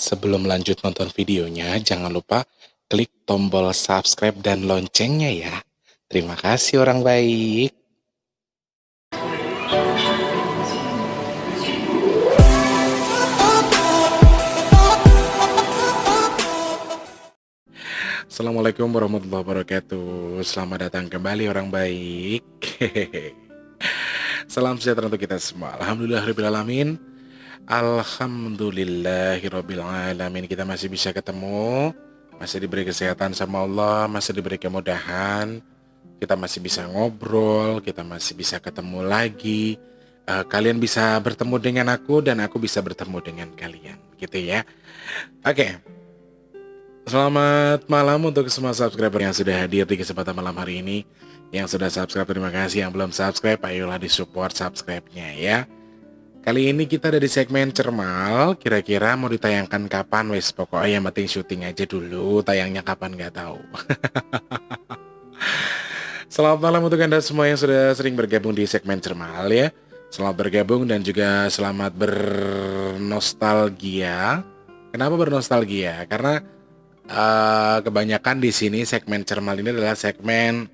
Sebelum lanjut nonton videonya, jangan lupa klik tombol subscribe dan loncengnya ya. Terima kasih orang baik. Assalamualaikum warahmatullahi wabarakatuh. Selamat datang kembali orang baik. Salam sejahtera untuk kita semua. Alhamdulillahirrahmanirrahim. Alhamdulillahirrahmanirrahim. Kita masih bisa ketemu, masih diberi kesehatan sama Allah, masih diberi kemudahan. Kita masih bisa ngobrol, kita masih bisa ketemu lagi. Kalian bisa bertemu dengan aku dan aku bisa bertemu dengan kalian, gitu ya. Oke. Selamat malam untuk semua subscriber yang sudah hadir di kesempatan malam hari ini. Yang sudah subscribe, terima kasih. Yang belum subscribe, ayolah disupport subscribe-nya ya. Kali ini kita ada di segmen Cermal. Kira-kira mau ditayangkan kapan? Wes pokoknya yang penting syuting aja dulu. Tayangnya kapan nggak tahu. Selamat malam untuk Anda semua yang sudah sering bergabung di segmen Cermal ya. Selamat bergabung dan juga selamat bernostalgia. Kenapa bernostalgia? Karena kebanyakan di sini segmen Cermal ini adalah segmen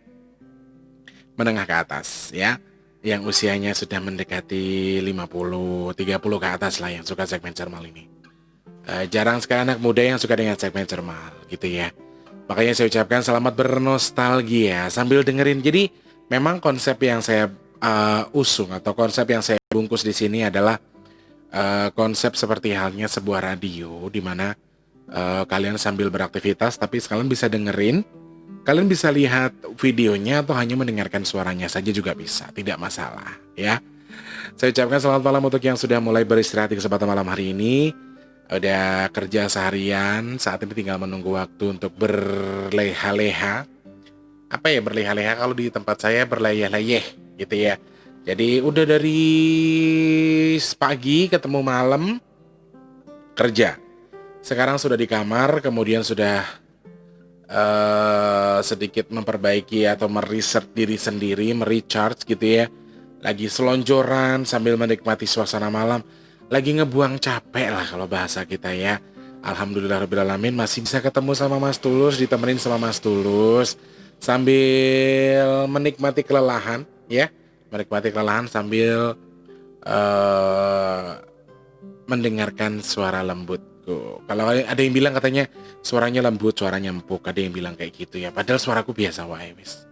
menengah ke atas ya, yang usianya sudah mendekati 50, 30 ke atas lah yang suka segmen Cermal ini. Jarang sekali anak muda yang suka dengan segmen Cermal gitu ya. Makanya saya ucapkan selamat bernostalgia sambil dengerin. Jadi memang konsep yang saya usung atau konsep yang saya bungkus di sini adalah konsep seperti halnya sebuah radio di mana kalian sambil beraktivitas tapi sekalian bisa dengerin, kalian bisa lihat videonya atau hanya mendengarkan suaranya saja juga bisa, tidak masalah ya. Saya ucapkan selamat malam untuk yang sudah mulai beristirahat di kesempatan malam hari ini. Udah kerja seharian, saat ini tinggal menunggu waktu untuk berleha-leha. Apa ya berleha-leha, kalau di tempat saya berleyeh-leyeh gitu ya. Jadi udah dari pagi ketemu malam kerja. Sekarang sudah di kamar, kemudian sudah sedikit memperbaiki atau mereset diri sendiri, merecharge gitu ya. Lagi selonjoran sambil menikmati suasana malam. Lagi ngebuang capek lah kalau bahasa kita ya. Alhamdulillahirrahmanirrahim masih bisa ketemu sama Mas Tulus, ditemenin sama Mas Tulus. Sambil menikmati kelelahan ya. Menikmati kelelahan sambil mendengarkan suara lembut. Kalau ada yang bilang katanya suaranya lembut, suaranya empuk, ada yang bilang kayak gitu ya. Padahal suaraku biasa wae wis.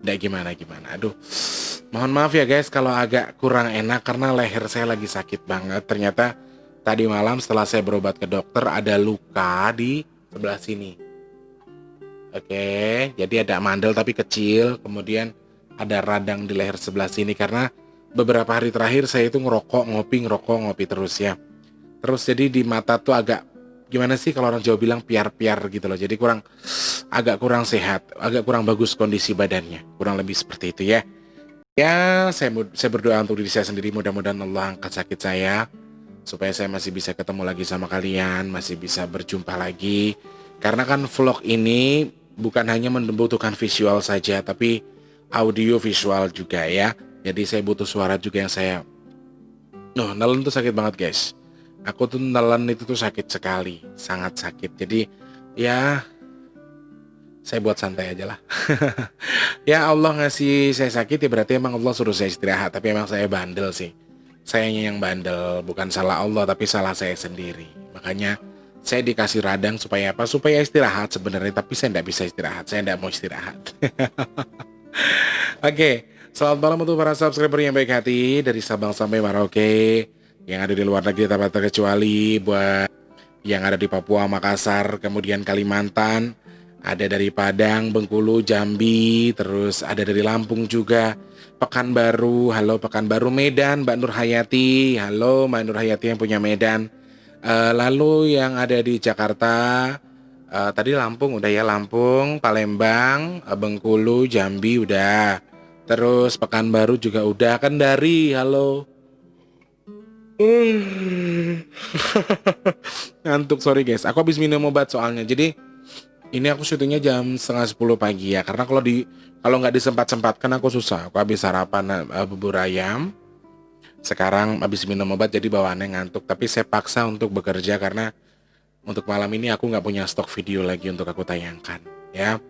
Nggak gimana-gimana. Aduh. Mohon maaf ya guys kalau agak kurang enak karena leher saya lagi sakit banget. Ternyata tadi malam setelah saya berobat ke dokter ada luka di sebelah sini. Oke, jadi ada mandel tapi kecil, kemudian ada radang di leher sebelah sini karena beberapa hari terakhir saya itu ngerokok, ngopi terus ya. Terus jadi di mata tuh agak gimana sih kalau orang Jawa bilang piar-piar gitu loh. Jadi agak kurang sehat, agak kurang bagus kondisi badannya. Kurang lebih seperti itu ya. Ya, saya berdoa untuk diri saya sendiri, mudah-mudahan Allah angkat sakit saya supaya saya masih bisa ketemu lagi sama kalian, masih bisa berjumpa lagi. Karena kan vlog ini bukan hanya membutuhkan visual saja, tapi audio visual juga ya. Jadi saya butuh suara juga yang saya nelen tuh sakit banget guys. Aku tuh nelen itu tuh sakit sekali, sangat sakit. Jadi ya saya buat santai aja lah. Ya Allah ngasih saya sakit ya berarti emang Allah suruh saya istirahat. Tapi emang saya bandel sih. Sayanya yang bandel, bukan salah Allah tapi salah saya sendiri. Makanya saya dikasih radang supaya apa? Supaya istirahat sebenarnya, tapi saya tidak bisa istirahat. Saya tidak mau istirahat. Oke, selamat malam untuk para subscriber yang baik hati dari Sabang sampai Merauke, yang ada di luar negeri tanpa terkecuali, buat yang ada di Papua, Makassar, kemudian Kalimantan, ada dari Padang, Bengkulu, Jambi, terus ada dari Lampung juga, Pekanbaru, halo Pekanbaru, Medan, Mbak Nur Hayati, halo Mbak Nur Hayati yang punya Medan. Lalu yang ada di Jakarta, tadi Lampung udah ya, Lampung, Palembang, Bengkulu, Jambi udah. Terus Pekanbaru juga udah, Kendari, halo. Ngantuk, sorry guys. Aku habis minum obat soalnya. Jadi ini aku syutingnya jam 9:30 pagi ya. Karena kalau nggak disempat-sempatkan aku susah. Aku habis sarapan bubur ayam. Sekarang habis minum obat jadi bawaannya ngantuk. Tapi saya paksa untuk bekerja karena Untuk malam ini aku nggak punya stok video lagi untuk aku tayangkan, ya.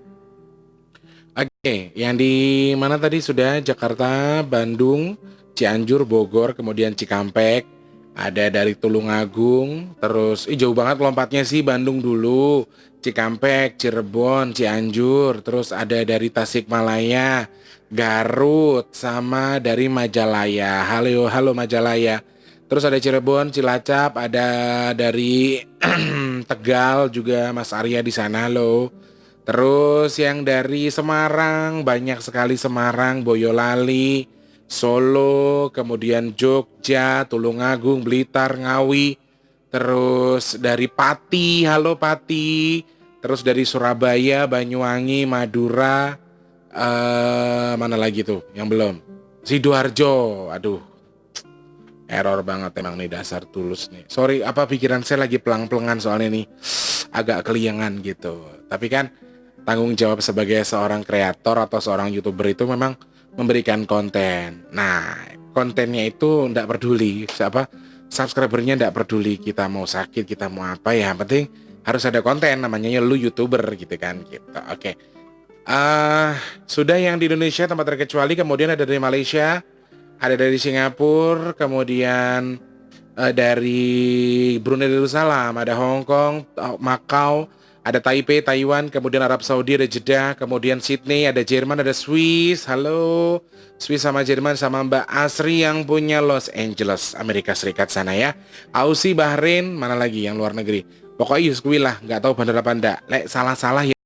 Oke, yang di mana tadi sudah Jakarta, Bandung, Cianjur, Bogor, kemudian Cikampek, ada dari Tulungagung, terus jauh banget lompatnya sih Bandung dulu, Cikampek, Cirebon, Cianjur, terus ada dari Tasikmalaya, Garut, sama dari Majalaya. Halo, halo Majalaya. Terus ada Cirebon, Cilacap, ada dari Tegal juga Mas Arya di sana loh. Terus yang dari Semarang, banyak sekali Semarang, Boyolali, Solo, kemudian Jogja, Tulungagung, Blitar, Ngawi. Terus dari Pati, halo Pati. Terus dari Surabaya, Banyuwangi, Madura, mana lagi tuh yang belum? Sidoarjo, aduh. Error banget emang nih dasar Tulus nih. Sorry, apa pikiran saya lagi pelang-pelengan soalnya nih. Agak keliengan gitu. Tapi kan tanggung jawab sebagai seorang kreator atau seorang YouTuber itu memang memberikan konten. Nah, kontennya itu ndak peduli siapa subscribernya, ndak peduli kita mau sakit, kita mau apa ya, yang penting harus ada konten, namanya lu YouTuber gitu kan gitu. Oke. Sudah yang di Indonesia tempat terkecuali, kemudian ada dari Malaysia, ada dari Singapura, kemudian dari Brunei Darussalam, ada Hong Kong, Macau, ada Taipei, Taiwan, kemudian Arab Saudi, ada Jeddah, kemudian Sydney, ada Jerman, ada Swiss. Halo, Swiss sama Jerman sama Mbak Asri yang punya Los Angeles, Amerika Serikat sana ya. Aussie, Bahrain, mana lagi yang luar negeri. Pokoknya Yuskui lah, nggak tahu bener apa enggak. Lek salah-salah ya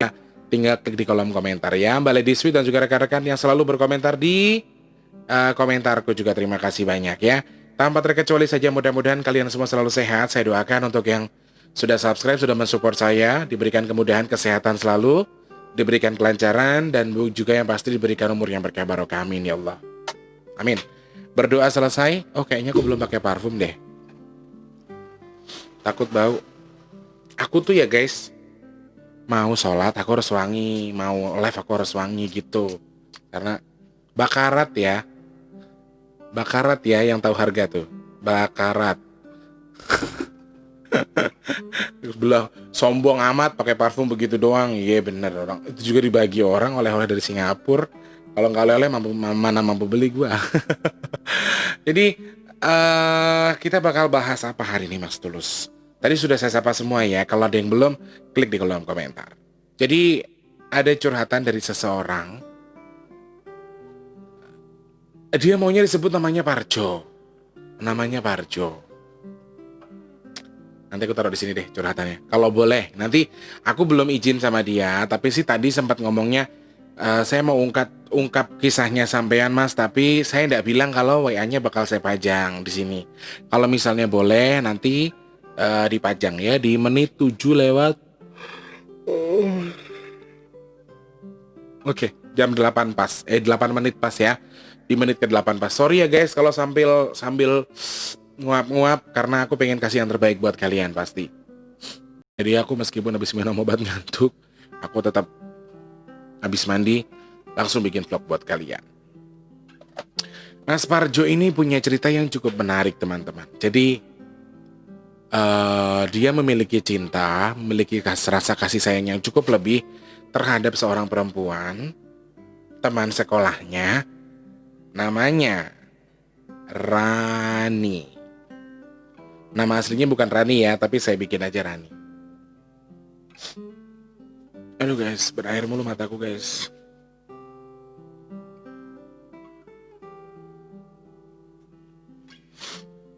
tinggal klik di kolom komentar ya. Mbak Lady Sweet dan juga rekan-rekan yang selalu berkomentar di komentarku juga terima kasih banyak ya. Tanpa terkecuali saja mudah-mudahan kalian semua selalu sehat. Saya doakan untuk yang sudah subscribe, sudah mensupport saya, diberikan kemudahan kesehatan selalu, diberikan kelancaran, dan juga yang pasti diberikan umur yang berkah barokah. Amin ya Allah. Amin. Berdoa selesai. Oh kayaknya aku belum pakai parfum deh. Takut bau. Aku tuh ya guys, mau sholat aku harus wangi, mau live aku harus wangi gitu. Karena bakarat ya. Bakarat ya yang tahu harga tuh. Bakarat. Belah sombong amat pakai parfum begitu doang. Iya bener orang. Itu juga dibagi orang oleh-oleh dari Singapura. Kalau nggak oleh-oleh mana mampu beli gua. Jadi kita bakal bahas apa hari ini Mas Tulus? Tadi sudah saya sapa semua ya. Kalau ada yang belum, klik di kolom komentar. Jadi ada curhatan dari seseorang. Dia maunya disebut namanya Parjo. Namanya Parjo. Nanti aku taruh di sini deh curhatannya. Kalau boleh, nanti aku belum izin sama dia, tapi sih tadi sempat ngomongnya saya mau ungkap kisahnya sampean Mas, tapi saya tidak bilang kalau WA-nya bakal saya pajang di sini. Kalau misalnya boleh nanti dipajang ya di menit 7 lewat. Oke, jam 8 pas. 8 menit pas ya. Di menit ke-8 pas. Sorry ya guys kalau sambil nguap-nguap karena aku pengen kasih yang terbaik buat kalian pasti. Jadi aku meskipun habis minum obat ngantuk, aku tetap habis mandi langsung bikin vlog buat kalian. Mas Parjo ini punya cerita yang cukup menarik teman-teman. Jadi dia memiliki cinta, memiliki rasa kasih sayang yang cukup lebih terhadap seorang perempuan, teman sekolahnya, namanya Rani. Nama aslinya bukan Rani ya, tapi saya bikin aja Rani. Aduh guys, berair mulu mataku guys.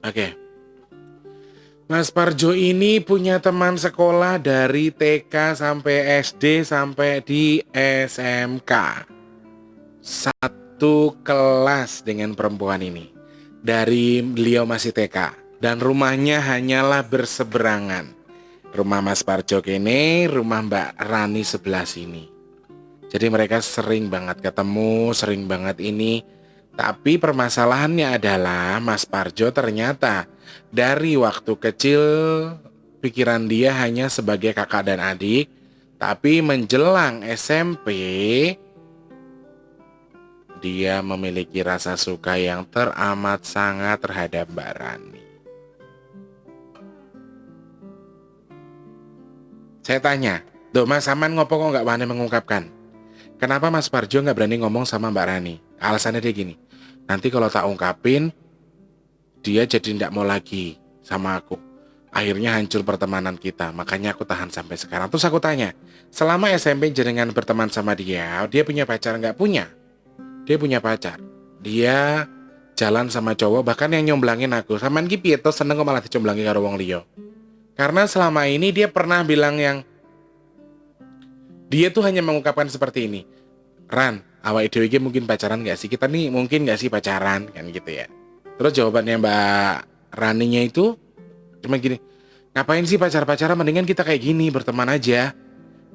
Oke. Mas Parjo ini punya teman sekolah dari TK sampai SD sampai di SMK. Satu kelas dengan perempuan ini. Dari beliau masih TK. Dan rumahnya hanyalah berseberangan. Rumah Mas Parjo ini, rumah Mbak Rani sebelah sini. Jadi mereka sering banget ketemu, sering banget ini. Tapi permasalahannya adalah Mas Parjo ternyata dari waktu kecil pikiran dia hanya sebagai kakak dan adik. Tapi menjelang SMP, dia memiliki rasa suka yang teramat sangat terhadap Mbak Rani. Saya tanya, "Duh Mas Saman ngopo kok nggak wani mengungkapkan? Kenapa Mas Parjo nggak berani ngomong sama Mbak Rani?" Alasannya dia gini, "Nanti kalau tak ungkapin, dia jadi nggak mau lagi sama aku. Akhirnya hancur pertemanan kita, makanya aku tahan sampai sekarang." Terus aku tanya, "Selama SMP jenengan berteman sama dia punya pacar nggak?" Punya. Dia punya pacar. Dia jalan sama cowok, bahkan yang nyomblangin aku. Saman ki piye to seneng kok malah dicomblangi karo wong liya. Karena selama ini dia pernah bilang yang dia tuh hanya mengungkapkan seperti ini. "Ran, awake dhewe iki mungkin pacaran gak sih? Kita nih mungkin gak sih pacaran?" Kan gitu ya. Terus jawabannya Mbak Raninya itu cuma gini, "Ngapain sih pacar-pacaran, mendingan kita kayak gini, berteman aja.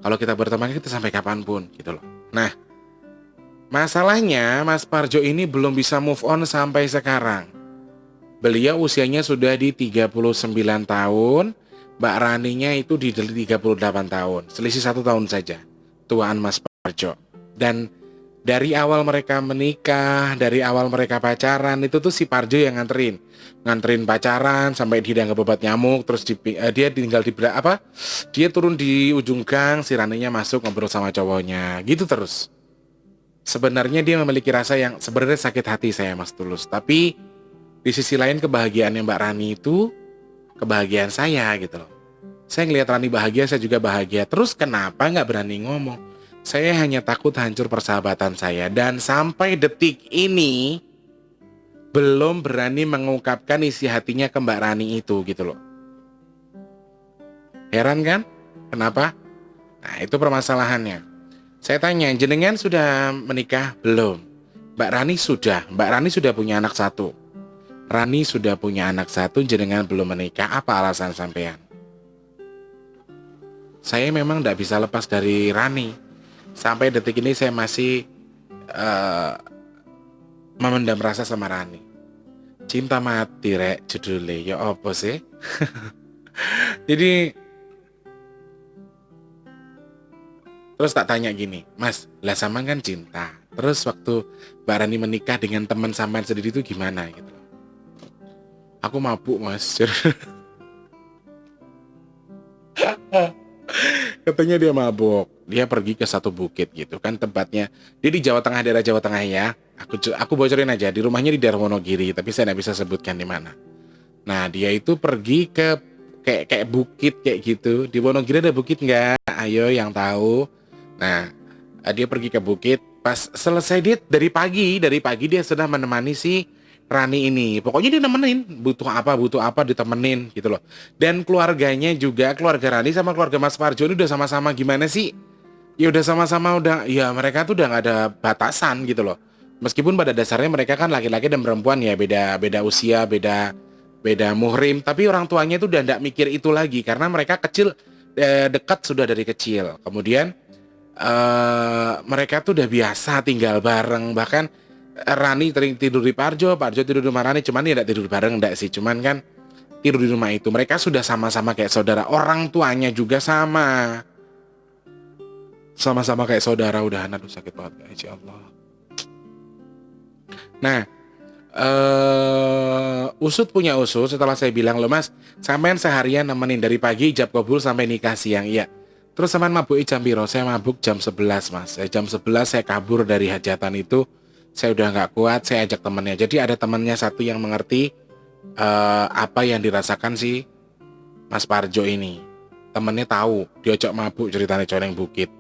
Kalau kita berteman kita sampai kapanpun," gitu loh. Nah, masalahnya Mas Parjo ini belum bisa move on sampai sekarang. Beliau usianya sudah di 39 tahun, Mbak Raninya itu di 38 tahun. Selisih 1 tahun saja tuaan Mas Parjo. Dan dari awal mereka menikah, dari awal mereka pacaran, itu tuh si Parjo yang nganterin pacaran sampai dia nggak obat nyamuk, terus dia tinggal dia turun di ujung gang, si Raninya masuk ngobrol sama cowoknya, gitu terus. Sebenarnya dia memiliki rasa yang sebenarnya sakit hati saya Mas Tulus, tapi di sisi lain kebahagiaannya Mbak Rani itu kebahagiaan saya gitu loh. Saya ngelihat Rani bahagia, saya juga bahagia. Terus kenapa nggak berani ngomong? Saya hanya takut hancur persahabatan saya. Dan sampai detik ini belum berani mengungkapkan isi hatinya ke Mbak Rani itu gitu loh. Heran kan? Kenapa? Nah itu permasalahannya. Saya tanya, jenengan sudah menikah? Belum. Mbak Rani sudah. Mbak Rani sudah punya anak satu. Rani sudah punya anak satu, jenengan belum menikah. Apa alasan sampean? Saya memang tidak bisa lepas dari Rani. Sampai detik ini saya masih memendam rasa sama Rani. Cinta mati rek judulnya. Ya apa sih? Jadi terus tak tanya gini, "Mas, lah sama kan cinta. Terus waktu Mbak Rani menikah dengan teman sampean sendiri itu gimana gitu?" "Aku mabuk Mas." Katanya dia mabuk. Dia pergi ke satu bukit gitu kan tempatnya. Dia di Jawa Tengah, daerah Jawa Tengah ya. Aku bocorin aja, di rumahnya di daerah Wonogiri, tapi saya nggak bisa sebutkan di mana. Nah, dia itu pergi ke kayak bukit kayak gitu. Di Wonogiri ada bukit nggak? Ayo yang tahu. Nah, dia pergi ke bukit. Pas selesai dia dari pagi dia sudah menemani si Rani ini. Pokoknya dia nemenin, butuh apa ditemenin gitu loh. Dan keluarganya juga, keluarga Rani sama keluarga Mas Parjo ini udah sama-sama gimana sih? Ya udah sama-sama udah, ya mereka tuh udah nggak ada batasan gitu loh. Meskipun pada dasarnya mereka kan laki-laki dan perempuan ya, beda usia, beda beda muhrim, tapi orang tuanya itu udah nggak mikir itu lagi karena mereka kecil, dekat sudah dari kecil. Kemudian mereka tuh udah biasa tinggal bareng, bahkan Rani tidur di Parjo, Parjo tidur di rumah Rani, cuman ya nggak tidur bareng enggak sih, cuman kan tidur di rumah itu. Mereka sudah sama-sama kayak saudara, orang tuanya juga sama-sama kayak saudara. Udah, aduh sakit banget guys, ya Allah. Nah, usut punya usut setelah saya bilang, "Loh Mas, sampean seharian nemenin dari pagi ijab kabul sampai nikah siang." Iya. "Terus sampean mabuk jam piro?" "Saya mabuk jam 11 Mas. Jam 11 saya kabur dari hajatan itu. Saya udah nggak kuat, saya ajak temennya." Jadi ada temennya satu yang mengerti apa yang dirasakan si Mas Parjo ini. Temennya tahu, diajak mabuk ceritanya coreng bukit.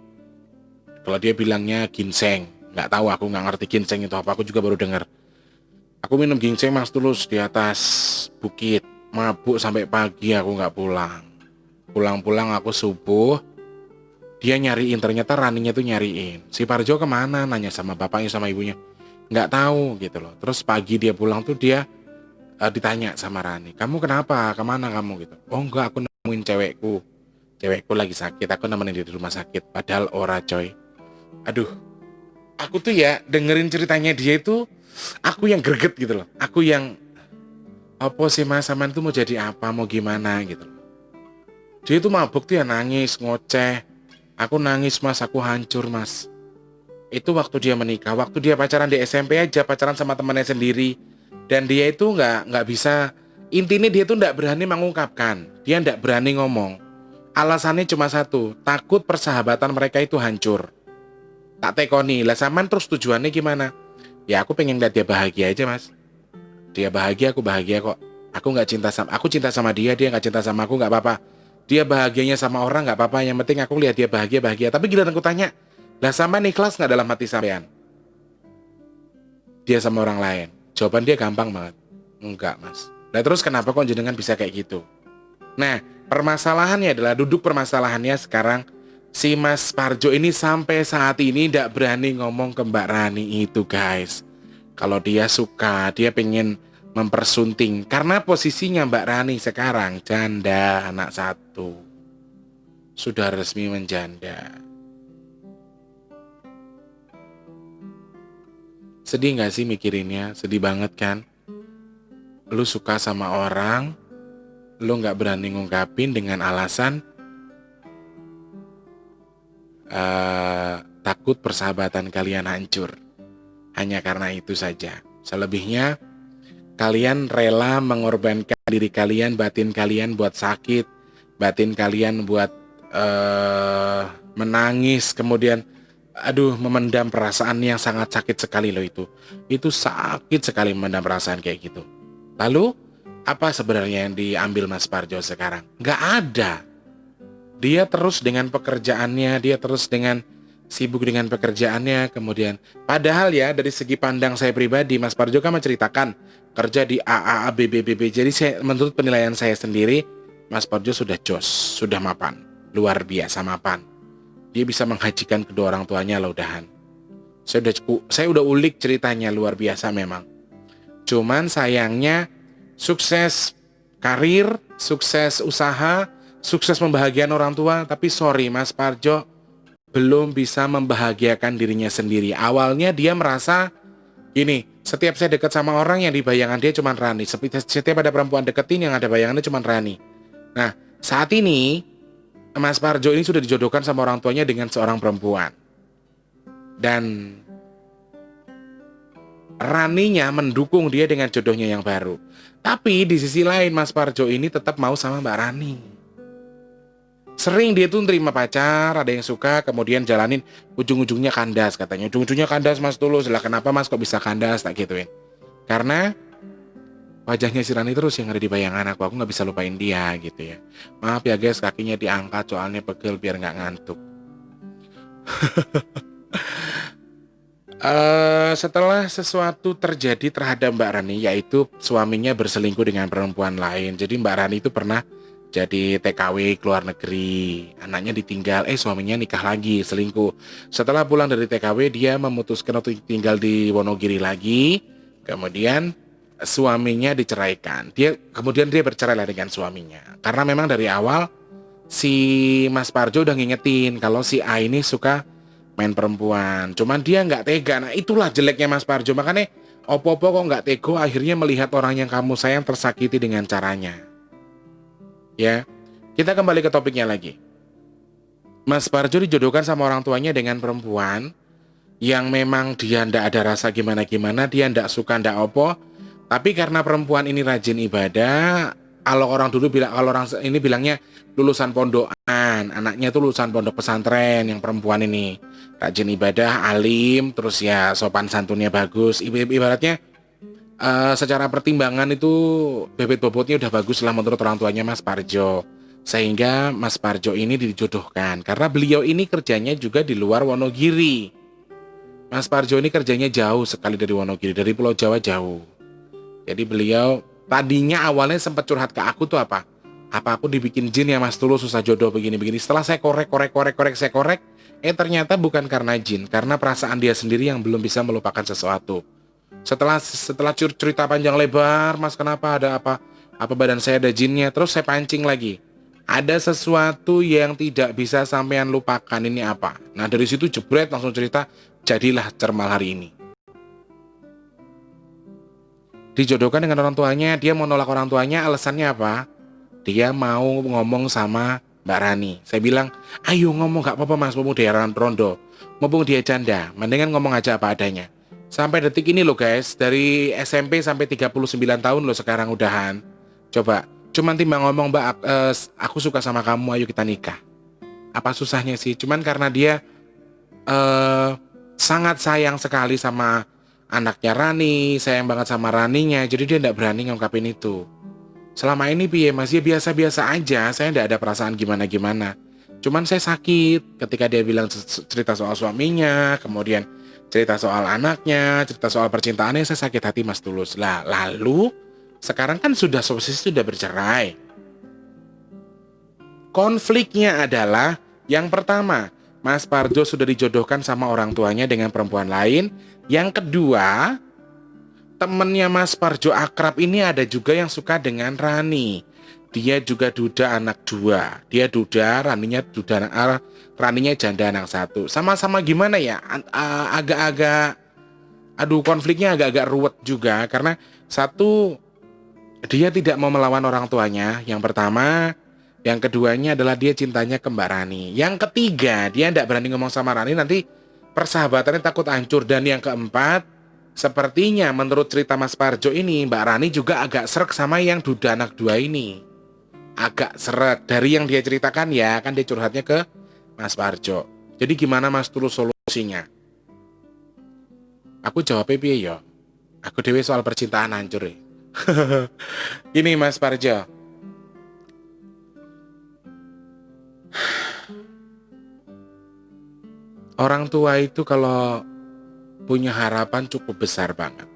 Kalau dia bilangnya ginseng, nggak tahu, aku nggak ngerti ginseng itu apa, aku juga baru dengar. Aku minum ginseng Mas Tulus di atas bukit, mabuk sampai pagi, aku nggak pulang. Pulang-pulang aku subuh, dia nyariin, ternyata Raninya tuh nyariin. "Si Parjo kemana?" Nanya sama bapaknya sama ibunya. Nggak tahu gitu loh. Terus pagi dia pulang tuh dia ditanya sama Rani, "Kamu kenapa? Kemana kamu?" gitu. "Oh enggak, aku nemuin cewekku. Cewekku lagi sakit, aku nemenin dia di rumah sakit." Padahal ora coy. Aduh, aku tuh ya dengerin ceritanya dia itu, aku yang greget gitu loh. Aku yang, apa sih Mas, Saman tuh mau jadi apa, mau gimana gitu. Dia tuh mabuk tuh ya nangis, ngoceh. Aku nangis Mas, aku hancur Mas. Itu waktu dia menikah, waktu dia pacaran di SMP aja, pacaran sama temannya sendiri. Dan dia itu nggak bisa, intinya dia tuh nggak berani mengungkapkan. Dia nggak berani ngomong. Alasannya cuma satu, takut persahabatan mereka itu hancur. Tak tekoni, lah sampean terus tujuannya gimana? Ya aku pengen lihat dia bahagia aja mas. Dia bahagia, aku bahagia kok. Aku cinta sama dia nggak cinta sama aku nggak apa-apa. Dia bahagianya sama orang nggak apa-apa. Yang penting aku lihat dia bahagia. Tapi giliran aku tanya, lah sampean ikhlas nggak dalam hati sampean? Dia sama orang lain. Jawaban dia gampang banget. Enggak mas. Nah terus kenapa kok jenengan bisa kayak gitu? Nah permasalahannya adalah duduk permasalahannya sekarang. Si Mas Parjo ini sampai saat ini tidak berani ngomong ke Mbak Rani itu guys. Kalau dia suka, dia pengen mempersunting. Karena posisinya Mbak Rani sekarang janda anak satu. Sudah resmi menjanda. Sedih gak sih mikirinnya? Sedih banget kan? Lu suka sama orang, lu gak berani ngungkapin dengan alasan takut persahabatan kalian hancur. Hanya karena itu saja. Selebihnya, kalian rela mengorbankan diri kalian, batin kalian buat sakit, batin kalian buat menangis, kemudian memendam perasaan yang sangat sakit sekali loh itu. Itu sakit sekali memendam perasaan kayak gitu. Lalu, apa sebenarnya yang diambil Mas Parjo sekarang? Nggak ada. Dia terus dengan pekerjaannya, dia terus dengan sibuk dengan pekerjaannya, kemudian padahal ya dari segi pandang saya pribadi, Mas Parjo kan menceritakan kerja di AAA BBBB. Jadi menurut penilaian saya sendiri, Mas Parjo sudah jos, sudah mapan, luar biasa mapan. Dia bisa menghajikan kedua orang tuanya lah udahan. Saya udah ulik ceritanya luar biasa memang. Cuman sayangnya sukses karir, sukses usaha, sukses membahagiakan orang tua, tapi sorry Mas Parjo belum bisa membahagiakan dirinya sendiri. Awalnya dia merasa gini, setiap saya dekat sama orang yang di bayangan dia cuma Rani. Setiap ada perempuan deketin yang ada bayangannya cuma Rani. Nah, saat ini Mas Parjo ini sudah dijodohkan sama orang tuanya dengan seorang perempuan. Dan Raninya mendukung dia dengan jodohnya yang baru. Tapi di sisi lain Mas Parjo ini tetap mau sama Mbak Rani. Sering dia tuh terima pacar, ada yang suka, kemudian jalanin, ujung-ujungnya kandas katanya. Ujung-ujungnya kandas Mas Tulus. Lah kenapa Mas kok bisa kandas, tak gituin. Karena wajahnya si Rani terus yang ada di bayangan aku nggak bisa lupain dia gitu ya. Maaf ya guys, kakinya diangkat soalnya pegel biar nggak ngantuk. Setelah sesuatu terjadi terhadap Mbak Rani, yaitu suaminya berselingkuh dengan perempuan lain. Jadi Mbak Rani itu pernah jadi TKW ke luar negeri, anaknya ditinggal, suaminya nikah lagi, selingkuh. Setelah pulang dari TKW, dia memutuskan untuk tinggal di Wonogiri lagi. Kemudian suaminya diceraikan. Kemudian dia bercerai lah dengan suaminya. Karena memang dari awal si Mas Parjo udah ngingetin kalau si A ini suka main perempuan. Cuman dia nggak tega. Nah itulah jeleknya Mas Parjo. Makanya opo-opo kok nggak tego, akhirnya melihat orang yang kamu sayang tersakiti dengan caranya. Ya, kita kembali ke topiknya lagi. Mas Parjo dijodohkan sama orang tuanya dengan perempuan yang memang dia ndak ada rasa gimana-gimana, dia ndak suka ndak opo. Tapi karena perempuan ini rajin ibadah, kalau orang ini bilangnya lulusan pondokan, anaknya tuh lulusan pondok pesantren yang perempuan ini. Rajin ibadah, alim, terus ya sopan santunnya bagus. Ibaratnya secara pertimbangan itu bebet bobotnya udah bagus lah menurut orang tuanya Mas Parjo. Sehingga Mas Parjo ini dijodohkan karena beliau ini kerjanya juga di luar Wonogiri. Mas Parjo ini kerjanya jauh sekali dari Wonogiri, dari Pulau Jawa jauh. Jadi beliau tadinya awalnya sempat curhat ke aku tuh apa aku dibikin jin ya Mas Tulus, susah jodoh begini-begini. Setelah saya korek, ternyata bukan karena jin, karena perasaan dia sendiri yang belum bisa melupakan sesuatu. Setelah cerita panjang lebar, Mas kenapa ada apa badan saya ada jinnya, terus saya pancing lagi. Ada sesuatu yang tidak bisa sampean lupakan, ini apa? Nah dari situ jebret langsung cerita, jadilah Cermal hari ini. Dijodohkan dengan orang tuanya, dia mau nolak orang tuanya, alasannya apa? Dia mau ngomong sama Mbak Rani. Saya bilang, ayo ngomong gak apa-apa Mas, mumpung dia rondo, mumpung dia janda, mendingan ngomong aja apa adanya. Sampai detik ini loh guys, dari SMP sampai 39 tahun loh sekarang udahan. Coba, Cuman timbang ngomong, Mbak, aku suka sama kamu, ayo kita nikah. Apa susahnya sih? Cuman karena dia eh, sangat sayang sekali sama anaknya Rani, sayang banget sama Raninya, jadi dia tidak berani ngungkapin itu. Selama ini piye Mas, ya biasa-biasa aja, saya tidak ada perasaan gimana-gimana. Cuman saya sakit ketika dia bilang cerita soal suaminya, kemudian cerita soal anaknya, cerita soal percintaannya, saya sakit hati Mas Tulus. Lah, lalu sekarang kan sudah bercerai. Konfliknya adalah yang pertama, Mas Parjo sudah dijodohkan sama orang tuanya dengan perempuan lain. Yang kedua, temennya Mas Parjo akrab ini ada juga yang suka dengan Rani. Dia juga duda anak dua. Dia duda, Raninya janda anak satu. Sama-sama gimana ya? Agak-agak, aduh, konfliknya agak-agak ruwet juga karena satu, dia tidak mau melawan orang tuanya. Yang pertama, yang keduanya adalah dia cintanya ke Mbak Rani. Yang ketiga, dia tidak berani ngomong sama Rani, nanti persahabatannya takut hancur. Dan yang keempat, sepertinya menurut cerita Mas Parjo ini, Mbak Rani juga agak srek sama yang duda anak dua ini. Agak seret. Dari yang dia ceritakan ya, kan dia curhatnya ke Mas Parjo. Jadi gimana Mas Tulus solusinya? Aku jawabnya piye ya? Aku dewe soal percintaan hancur ya. Gini Mas Parjo, orang tua itu kalau punya harapan cukup besar banget.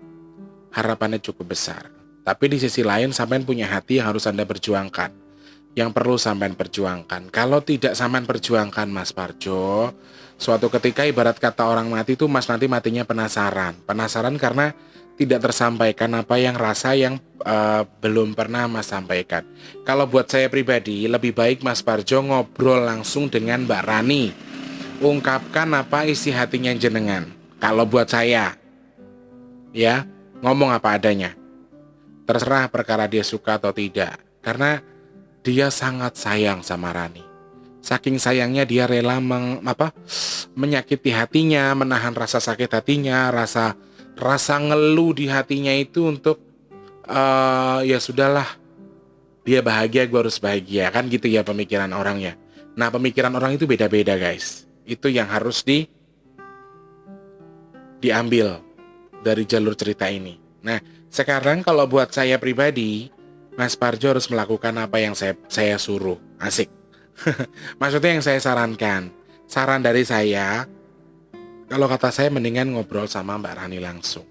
Harapannya cukup besar. Tapi di sisi lain sampean punya hati yang harus Anda perjuangkan. Yang perlu sampean perjuangkan. Kalau tidak sampean perjuangkan Mas Parjo, suatu ketika ibarat kata orang mati itu Mas nanti matinya penasaran. Penasaran karena tidak tersampaikan apa yang rasa yang belum pernah Mas sampaikan. Kalau buat saya pribadi, lebih baik Mas Parjo ngobrol langsung dengan Mbak Rani. Ungkapkan apa isi hatinya jenengan. Kalau buat saya, ya, ngomong apa adanya. Terserah perkara dia suka atau tidak. Karena dia sangat sayang sama Rani. Saking sayangnya dia rela menyakiti hatinya, menahan rasa sakit hatinya, rasa ngeluh di hatinya itu untuk ya sudahlah, dia bahagia, gue harus bahagia, kan gitu ya pemikiran orang ya. Nah, pemikiran orang itu beda-beda guys. Itu yang harus diambil dari jalur cerita ini. Nah, sekarang kalau buat saya pribadi, Mas Parjo harus melakukan apa yang saya suruh. Asik. Maksudnya yang saya sarankan. Saran dari saya, kalau kata saya mendingan ngobrol sama Mbak Rani langsung.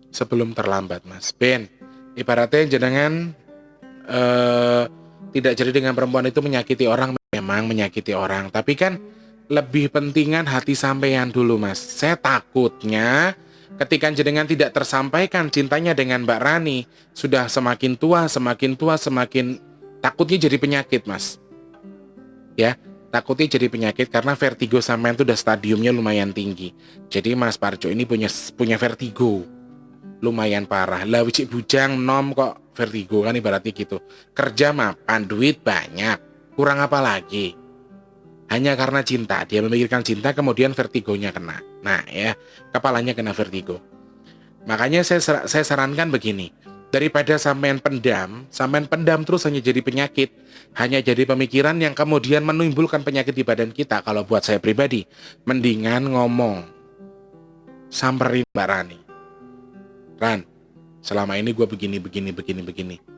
Sebelum terlambat Mas. Ben, ibaratnya jenengan tidak jadi dengan perempuan itu menyakiti orang, memang menyakiti orang. Tapi kan lebih pentingan hati sampean dulu Mas. Saya takutnya ketika jenengan tidak tersampaikan cintanya dengan Mbak Rani, sudah semakin tua, semakin takutnya jadi penyakit Mas. Ya, takutnya jadi penyakit karena vertigo sampean itu udah stadiumnya lumayan tinggi. Jadi Mas Parjo ini punya vertigo lumayan parah. Lah wicik bujang nom kok vertigo, kan ibaratnya gitu. Kerja mapan, duit banyak, kurang apa lagi? Hanya karena cinta, dia memikirkan cinta kemudian vertigonya kena. Nah ya, kepalanya kena vertigo. Makanya saya sarankan begini, daripada sampean pendam terus hanya jadi penyakit, hanya jadi pemikiran yang kemudian menimbulkan penyakit di badan kita. Kalau buat saya pribadi, mendingan ngomong, samperin Mbak Rani. Ran, selama ini gue begini.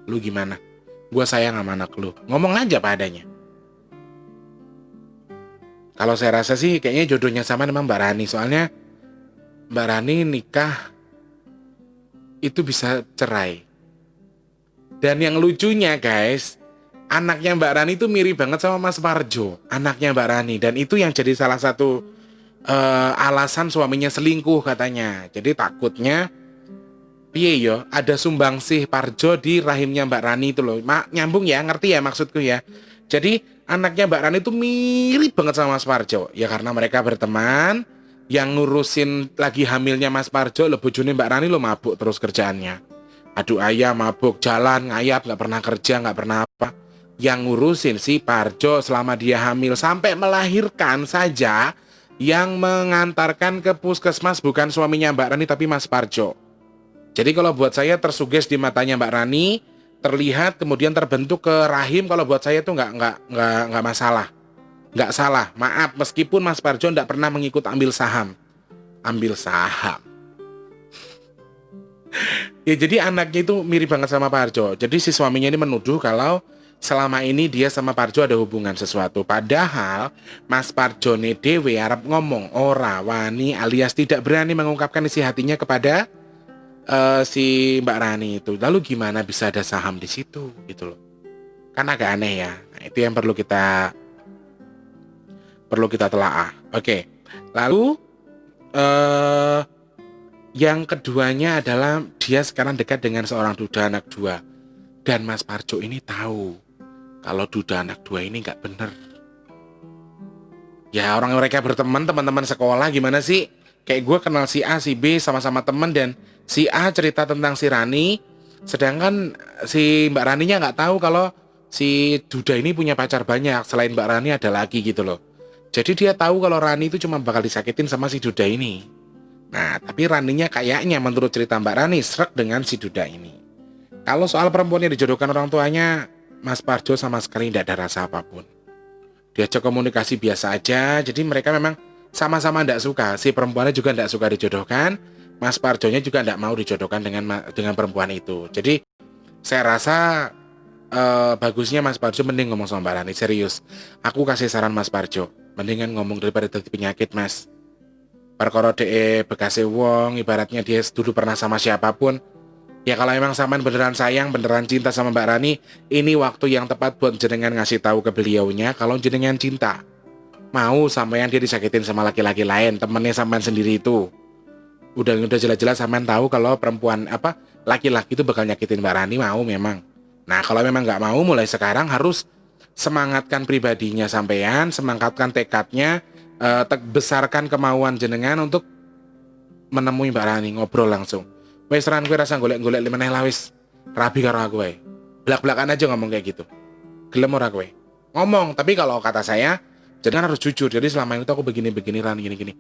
Lu gimana? Gue sayang sama anak lu. Ngomong aja padanya. Kalau saya rasa sih kayaknya jodohnya sama memang Mbak Rani. Soalnya Mbak Rani nikah itu bisa cerai. Dan yang lucunya guys, anaknya Mbak Rani itu mirip banget sama Mas Parjo. Anaknya Mbak Rani. Dan itu yang jadi salah satu alasan suaminya selingkuh katanya. Jadi takutnya piye yo, ada sumbangsih Parjo di rahimnya Mbak Rani itu loh. Nyambung ya, ngerti ya maksudku ya. Jadi anaknya Mbak Rani itu mirip banget sama Mas Parjo. Ya karena mereka berteman, yang ngurusin lagi hamilnya Mas Parjo, lo bojone Mbak Rani lo mabuk terus kerjaannya. Aduh ayam, mabuk, jalan, ngayap, gak pernah kerja, gak pernah apa. Yang ngurusin si Parjo selama dia hamil sampai melahirkan saja, yang mengantarkan ke puskesmas bukan suaminya Mbak Rani tapi Mas Parjo. Jadi kalau buat saya tersuges di matanya Mbak Rani, terlihat kemudian terbentuk ke rahim, kalau buat saya itu nggak masalah, nggak salah. Maaf, meskipun Mas Parjo nggak pernah mengikut ambil saham. Ya jadi anaknya itu mirip banget sama Parjo. Jadi si suaminya ini menuduh kalau selama ini dia sama Parjo ada hubungan sesuatu. Padahal Mas Parjo ne dewe arep ngomong ora wani alias tidak berani mengungkapkan isi hatinya kepada si Mbak Rani itu. Lalu gimana bisa ada saham di situ gitu loh. Kan agak aneh ya. Nah, itu yang perlu kita telaah. Oke. Lalu yang keduanya adalah dia sekarang dekat dengan seorang duda anak dua. Dan Mas Parjo ini tahu kalau duda anak dua ini nggak bener. Ya orang mereka berteman, teman-teman sekolah gimana sih? Kayak gue kenal si A, si B sama-sama teman, dan si A cerita tentang si Rani, sedangkan si Mbak Raninya nggak tahu kalau si duda ini punya pacar banyak. Selain Mbak Rani ada lagi gitu loh. Jadi dia tahu kalau Rani itu cuma bakal disakitin sama si duda ini. Nah, tapi Raninya kayaknya menurut cerita Mbak Rani srek dengan si duda ini. Kalau soal perempuan yang dijodohkan orang tuanya, Mas Parjo sama sekali tidak ada rasa apapun. Diajak komunikasi biasa aja, jadi mereka memang sama-sama tidak suka. Si perempuannya juga tidak suka dijodohkan, Mas Parjonya juga tidak mau dijodohkan dengan perempuan itu. Jadi saya rasa bagusnya Mas Parjo mending ngomong sama Mbak Rani, serius. Aku kasih saran Mas Parjo, mendingan ngomong daripada jadi penyakit, Mas. Perkara bekase wong, ibaratnya dia dulu pernah sama siapapun. Ya kalau emang sampean beneran sayang, beneran cinta sama Mbak Rani, ini waktu yang tepat buat jenengan ngasih tahu ke beliaunya kalau jenengan cinta. Mau sampean dia disakitin sama laki-laki lain, temennya sampean sendiri itu. Udah jelas-jelas sampean tahu kalau perempuan laki-laki itu bakal nyakitin Mbak Rani, mau memang. Nah kalau memang nggak mau, mulai sekarang harus semangatkan pribadinya sampean, semangatkan tekadnya, besarkan kemauan jenengan untuk menemui Mbak Rani, ngobrol langsung. Wes ran kowe rasa golek-golek meneh lah wis. Rabi karo aku wae. Blak-blakan aja ngomong kayak gitu. Gelem ora kowe? Ngomong, tapi kalau kata saya jenengan harus jujur. Jadi selama ini tuh aku begini-begini Ran gini-gini.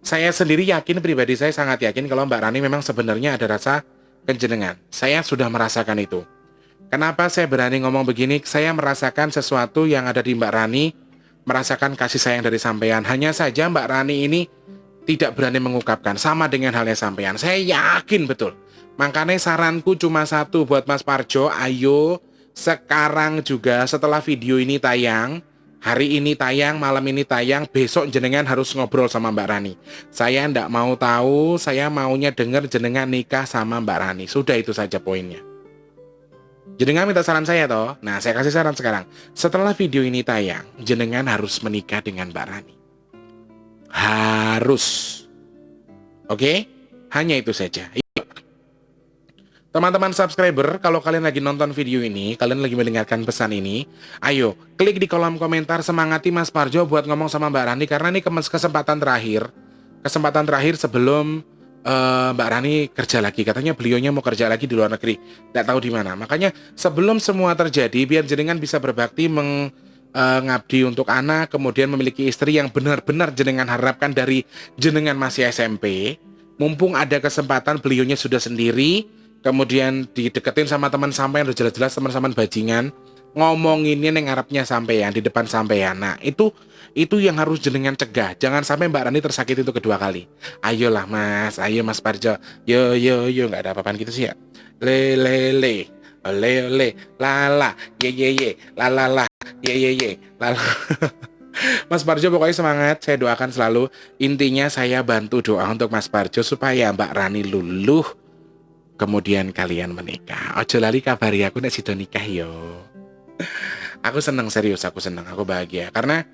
Saya sendiri yakin, pribadi saya sangat yakin kalau Mbak Rani memang sebenarnya ada rasa kenjenengan. Saya sudah merasakan itu. Kenapa saya berani ngomong begini? Saya merasakan sesuatu yang ada di Mbak Rani, merasakan kasih sayang dari sampean. Hanya saja Mbak Rani ini tidak berani mengungkapkan, sama dengan halnya sampean. Saya yakin betul. Makanya saranku cuma satu buat Mas Parjo, ayo sekarang juga setelah video ini tayang, hari ini tayang, malam ini tayang, besok jenengan harus ngobrol sama Mbak Rani. Saya ndak mau tahu, saya maunya dengar jenengan nikah sama Mbak Rani. Sudah itu saja poinnya. Jenengan minta saran saya toh. Nah, saya kasih saran sekarang. Setelah video ini tayang, jenengan harus menikah dengan Mbak Rani. Harus. Oke? Hanya itu saja. Teman-teman subscriber, kalau kalian lagi nonton video ini, kalian lagi mendengarkan pesan ini, ayo klik di kolom komentar, semangati Mas Parjo buat ngomong sama Mbak Rani, karena ini kesempatan terakhir sebelum Mbak Rani kerja lagi. Katanya beliaunya mau kerja lagi di luar negeri, tidak tahu di mana. Makanya sebelum semua terjadi, biar jenengan bisa berbakti ngabdi untuk anak, kemudian memiliki istri yang benar-benar jenengan harapkan dari jenengan masih SMP. Mumpung ada kesempatan, beliaunya sudah sendiri, kemudian dideketin sama teman sampean, udah jelas-jelas teman-teman bajingan, ngomonginnya yang ngarepnya sampean, di depan sampean. Nah, itu yang harus jenengan cegah. Jangan sampai Mbak Rani tersakiti itu kedua kali. Ayolah Mas, ayo Mas Parjo. Yo, nggak ada apa-apaan gitu sih ya. Le, lala, ye, la, ye, lala. Mas Parjo pokoknya semangat, saya doakan selalu. Intinya saya bantu doa untuk Mas Parjo supaya Mbak Rani luluh, kemudian kalian menikah. Ojo lali kabari aku nek sido nikah yo. Aku seneng, serius aku seneng, aku bahagia karena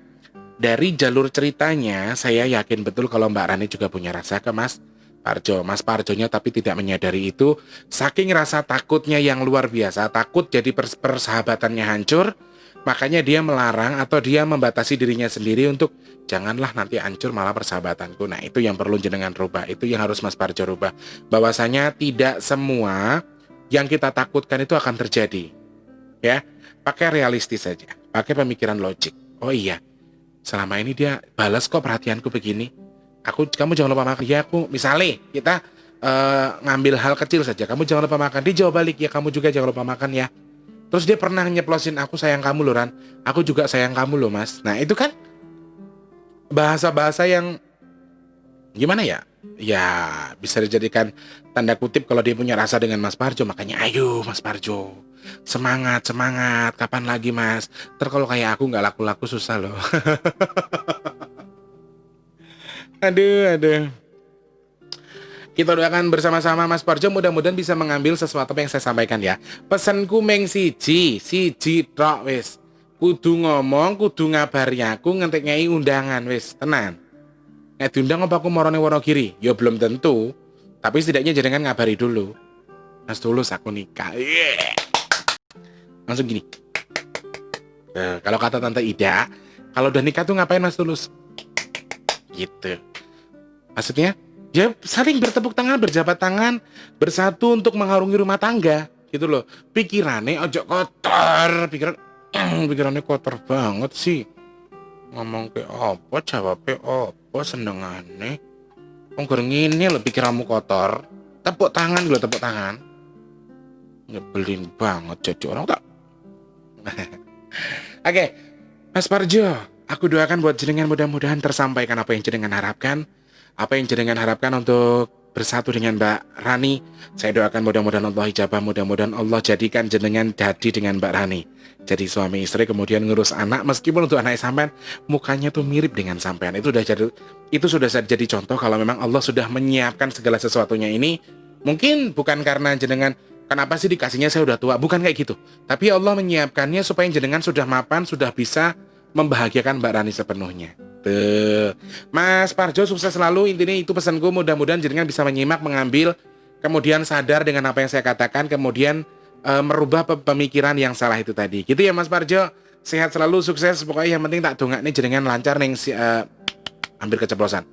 dari jalur ceritanya saya yakin betul kalau Mbak Rani juga punya rasa ke Mas Parjo. Mas Parjonya tapi tidak menyadari itu, saking rasa takutnya yang luar biasa, takut jadi persahabatannya hancur, makanya dia melarang atau dia membatasi dirinya sendiri untuk janganlah nanti hancur malah persahabatanku. Nah, itu yang perlu jenengan rubah, itu yang harus Mas Parjo rubah. Bahwasanya tidak semua yang kita takutkan itu akan terjadi. Ya, pakai realistis saja, pakai pemikiran logik. Oh iya, selama ini dia balas kok perhatianku begini. Kamu jangan lupa makan. Ya aku, misalnya kita ngambil hal kecil saja. Kamu jangan lupa makan. Dia jawab balik, ya kamu juga jangan lupa makan ya. Terus dia pernah nyeplosin, aku sayang kamu loh Ran, aku juga sayang kamu loh Mas. Nah itu kan bahasa-bahasa yang gimana ya? Ya bisa dijadikan tanda kutip kalau dia punya rasa dengan Mas Parjo. Makanya ayo Mas Parjo, semangat, semangat. Kapan lagi Mas? Ntar kalau kayak aku nggak laku-laku susah loh. Aduh, aduh. Kita doakan bersama-sama Mas Parjo mudah-mudahan bisa mengambil sesuatu yang saya sampaikan ya. Pesanku meng siji tok wis. Kudu ngomong, kudu ngabari aku ngentek ngei undangan wis, tenan. Nek diundang apa aku marane Wonogiri? Ya belum tentu. Tapi setidaknya jenengan ngabari dulu. Mas Tulus aku nikah. Yeah. Langsung gini. Kalau kata Tante Ida, kalau udah nikah tuh ngapain Mas Tulus? Gitu. Maksudnya, ya saling bertepuk tangan, berjabat tangan, bersatu untuk mengharungi rumah tangga, gitu loh. Pikirannya ojo kotor, pikirannya kotor banget sih. Ngomong ke apa, jawabnya apa, senengane. Ngene lho pikiranmu kotor. Tepuk tangan lho, tepuk tangan. Nyebelin banget jadi orang tak. Oke, Mas Parjo, aku doakan buat jenengan mudah-mudahan tersampaikan apa yang jenengan harapkan. Apa yang jenengan harapkan untuk bersatu dengan Mbak Rani. Saya doakan mudah-mudahan Allah ijabah, mudah-mudahan Allah jadikan jenengan dadi dengan Mbak Rani. Jadi suami istri kemudian ngurus anak, meskipun untuk anak sampean mukanya tuh mirip dengan sampean. Itu sudah jadi contoh kalau memang Allah sudah menyiapkan segala sesuatunya ini. Mungkin bukan karena jenengan kenapa sih dikasihnya saya udah tua, bukan kayak gitu. Tapi Allah menyiapkannya supaya jenengan sudah mapan, sudah bisa membahagiakan Mbak Rani sepenuhnya. Tuh. Mas Parjo sukses selalu, intinya itu pesanku, mudah-mudahan jenengan bisa menyimak, mengambil, kemudian sadar dengan apa yang saya katakan, kemudian merubah pemikiran yang salah itu tadi. Gitu ya Mas Parjo, sehat selalu, sukses, pokoknya yang penting tak dongak nih jenengan lancar nih hampir keceplosan.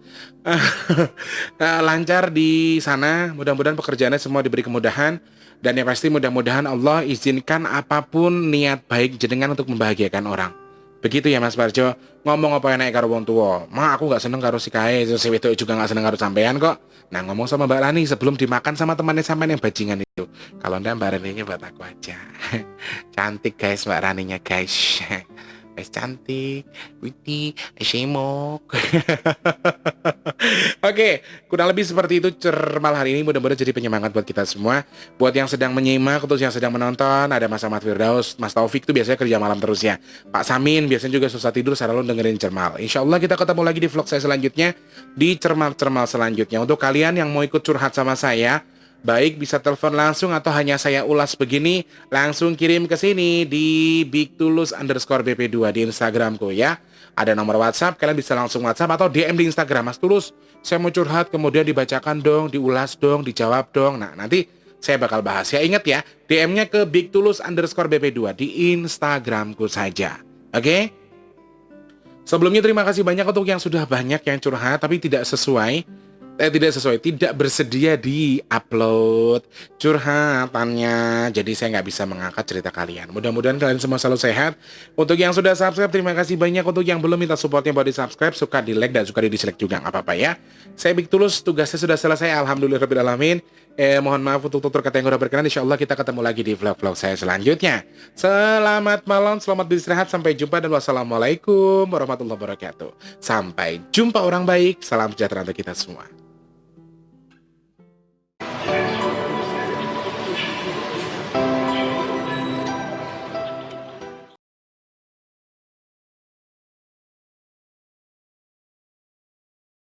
Lancar di sana, mudah-mudahan pekerjaannya semua diberi kemudahan, dan yang pasti mudah-mudahan Allah izinkan apapun niat baik jenengan untuk membahagiakan orang. Begitu ya Mas Parjo. Ngomong apa enak karo wong tua. Aku gak seneng karo si Kae, si wedok juga gak seneng karo sampean kok. Nah ngomong sama Mbak Rani sebelum dimakan sama temannya sampean yang bajingan itu. Kalau enggak Mbak Raninya buat aku aja. Cantik guys Mbak Raninya guys. Guys cantik, witty, semok. Oke, kurang lebih seperti itu cermal hari ini. Mudah-mudahan jadi penyemangat buat kita semua. Buat yang sedang menyimak, atau yang sedang menonton, ada Mas Ahmad Firdaus, Mas Taufik tuh biasanya kerja malam terus ya. Pak Samin biasanya juga susah tidur selalu dengerin cermal. Insya Allah kita ketemu lagi di vlog saya selanjutnya, di cermal-cermal selanjutnya. Untuk kalian yang mau ikut curhat sama saya, baik bisa telepon langsung atau hanya saya ulas begini, langsung kirim ke sini di @bigtulus_bp2 di Instagramku ya. Ada nomor WhatsApp, kalian bisa langsung WhatsApp atau DM di Instagram, Mas Tulus, saya mau curhat, kemudian dibacakan dong, diulas dong, dijawab dong. Nah, nanti saya bakal bahas. Ya ingat ya, DM-nya ke @bigtulus_bp2 di Instagramku saja. Oke? Sebelumnya terima kasih banyak untuk yang sudah banyak yang curhat tapi tidak bersedia di-upload curhatannya. Jadi saya nggak bisa mengangkat cerita kalian. Mudah-mudahan kalian semua selalu sehat. Untuk yang sudah subscribe, terima kasih banyak. Untuk yang belum, minta supportnya buat di-subscribe, suka di-like dan suka di-dislike juga nggak apa-apa ya. Saya Big Tulus, tugasnya sudah selesai. Alhamdulillahirrahmanirrahim. Mohon maaf untuk tutur kata yang udah berkenan. Insya Allah kita ketemu lagi di vlog-vlog saya selanjutnya. Selamat malam, selamat beristirahat. Sampai jumpa dan wassalamualaikum warahmatullahi wabarakatuh. Sampai jumpa orang baik. Salam sejahtera untuk kita semua.